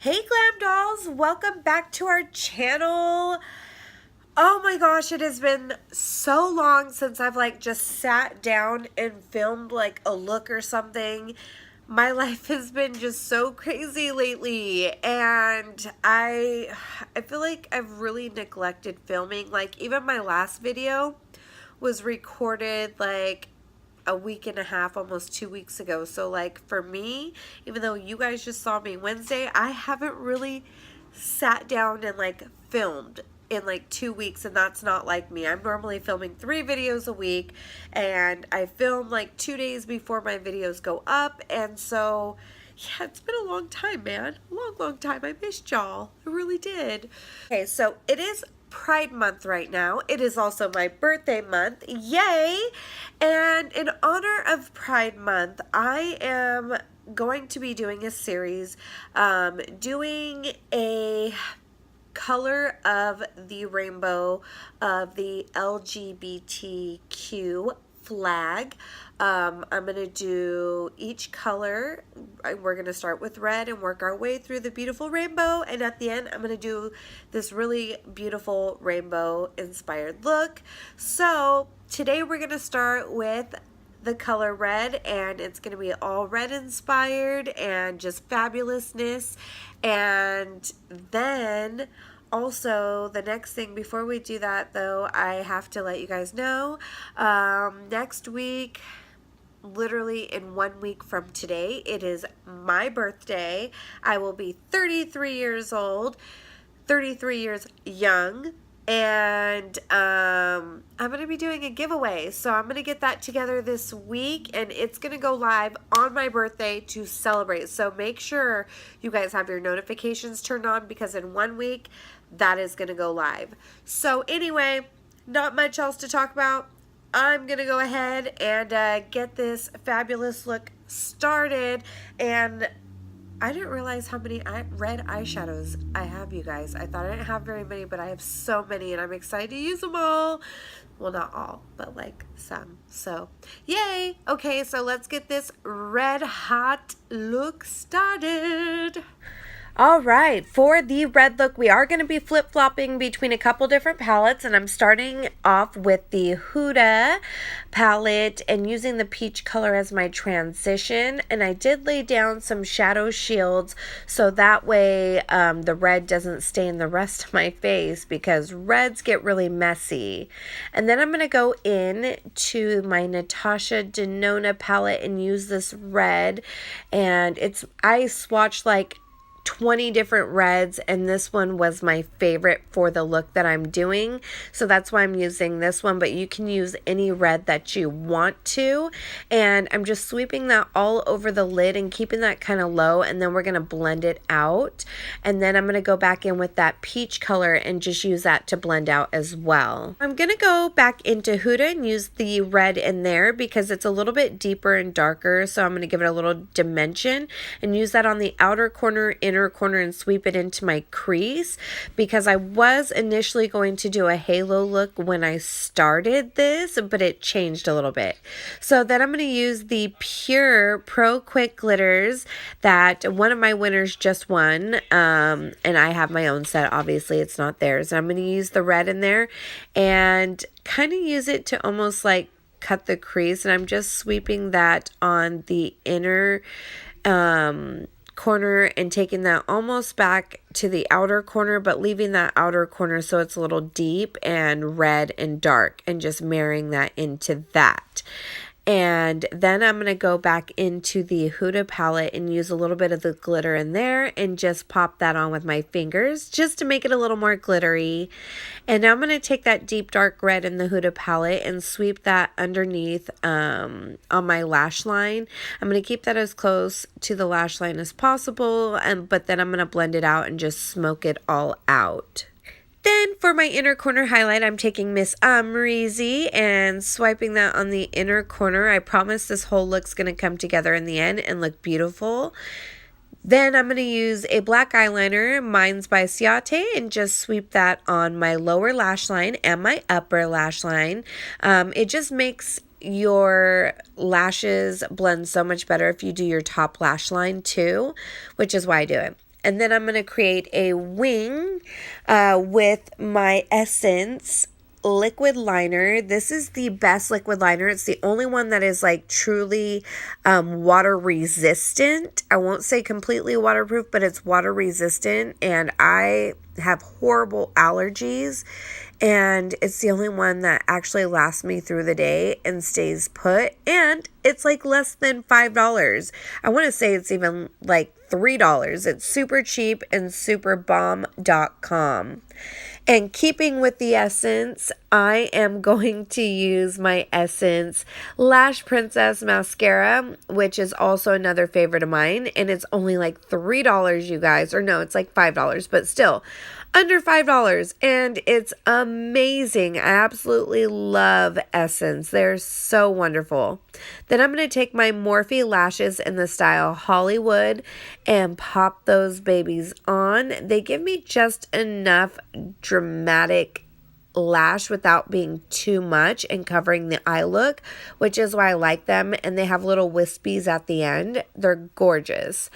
Hey Glam Dolls, welcome back to our channel. Oh my gosh, it has been so long since I've just sat down and filmed a look or something. My life has been just so crazy lately, and I feel like I've really neglected filming. Even my last video was recorded a week and a half, almost 2 weeks ago. So for me, even though you guys just saw me Wednesday, I haven't really sat down and filmed in 2 weeks, and that's not like me. I'm normally filming 3 videos a week, and I film 2 days before my videos go up. And so yeah, it's been a long time, man. Long time. I missed y'all. I really did. Okay, so it is Pride Month right now. It is also my birthday month. Yay! And in honor of Pride Month, I am going to be doing a series, doing a color of the rainbow of the LGBTQ flag. I'm going to do each color. We're going to start with red and work our way through the beautiful rainbow, and at the end I'm going to do this really beautiful rainbow inspired look. So today we're going to start with the color red, and it's going to be all red inspired and just fabulousness. And then also, the next thing, before we do that though, I have to let you guys know, next week, literally in 1 week from today, it is my birthday. I will be 33 years old, 33 years young, and I'm going to be doing a giveaway. So I'm going to get that together this week, and it's going to go live on my birthday to celebrate. So make sure you guys have your notifications turned on, because in 1 week, that is going to go live. So anyway, not much else to talk about. I'm going to go ahead and get this fabulous look started. And I didn't realize how many red eyeshadows I have, you guys. I thought I didn't have very many, but I have so many, and I'm excited to use them all. Well, not all, but some. So, yay! Okay, so let's get this red hot look started. All right, for the red look, we are going to be flip-flopping between a couple different palettes, and I'm starting off with the Huda palette and using the peach color as my transition. And I did lay down some shadow shields so that way the red doesn't stain the rest of my face, because reds get really messy. And then I'm going to go in to my Natasha Denona palette and use this red, and I swatched 20 different reds, and this one was my favorite for the look that I'm doing, so that's why I'm using this one. But you can use any red that you want to, and I'm just sweeping that all over the lid and keeping that kind of low, and then we're going to blend it out. And then I'm going to go back in with that peach color and just use that to blend out as well. I'm going to go back into Huda and use the red in there because it's a little bit deeper and darker, so I'm going to give it a little dimension and use that on the outer corner, inner corner, and sweep it into my crease, because I was initially going to do a halo look when I started this, but it changed a little bit. So then I'm going to use the Pure Pro Quick glitters that one of my winners just won, and I have my own set. Obviously it's not theirs. I'm going to use the red in there and kind of use it to almost cut the crease, and I'm just sweeping that on the inner corner and taking that almost back to the outer corner, but leaving that outer corner so it's a little deep and red and dark, and just marrying that into that. And then I'm going to go back into the Huda palette and use a little bit of the glitter in there and just pop that on with my fingers just to make it a little more glittery. And now I'm going to take that deep dark red in the Huda palette and sweep that underneath on my lash line. I'm going to keep that as close to the lash line as possible, but then I'm going to blend it out and just smoke it all out. Then for my inner corner highlight, I'm taking Miss Amrezy and swiping that on the inner corner. I promise this whole look's going to come together in the end and look beautiful. Then I'm going to use a black eyeliner, mine's by Ciate, and just sweep that on my lower lash line and my upper lash line. It just makes your lashes blend so much better if you do your top lash line too, which is why I do it. And then I'm going to create a wing with my Essence liquid liner. This is the best liquid liner. It's the only one that is like truly water resistant. I won't say completely waterproof, but it's water resistant, and I have horrible allergies, and it's the only one that actually lasts me through the day and stays put, and it's like less than $5. I want to say it's even like $3. It's super cheap and superbomb.com. And keeping with the Essence, I am going to use my Essence Lash Princess Mascara, which is also another favorite of mine. And it's only like $3, you guys. Or no, it's like $5, but still under $5. And it's amazing. I absolutely love Essence. They're so wonderful. Then I'm going to take my Morphe lashes in the style Hollywood and pop those babies on. They give me just enough dramatic lash without being too much and covering the eye look, which is why I like them. And they have little wispies at the end. They're gorgeous.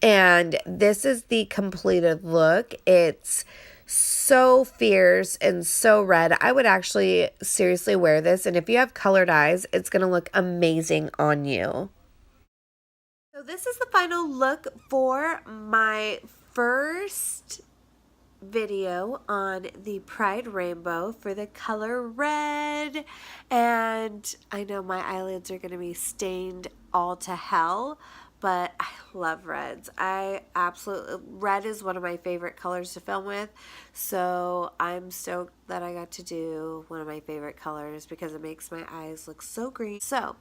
And this is the completed look. It's so fierce and so red. I would actually seriously wear this. And if you have colored eyes, it's going to look amazing on you. So this is the final look for my first video on the Pride rainbow for the color red. And I know my eyelids are going to be stained all to hell, but I love reds. Red is one of my favorite colors to film with, so I'm stoked that I got to do one of my favorite colors because it makes my eyes look so green. So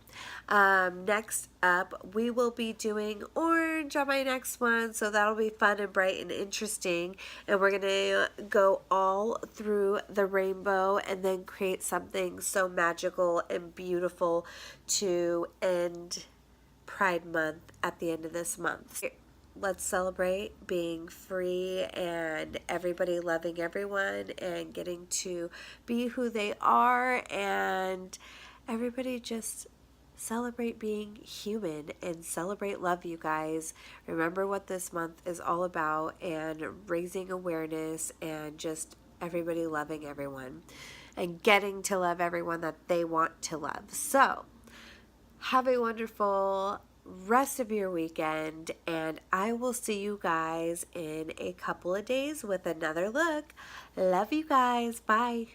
next up, we will be doing orange on my next one, so that'll be fun and bright and interesting, and we're gonna go all through the rainbow and then create something so magical and beautiful to end Pride Month at the end of this month. Let's celebrate being free and everybody loving everyone and getting to be who they are, and everybody just celebrate being human and celebrate love, you guys. Remember what this month is all about, and raising awareness and just everybody loving everyone and getting to love everyone that they want to love. So have a wonderful rest of your weekend, and I will see you guys in a couple of days with another look. Love you guys. Bye.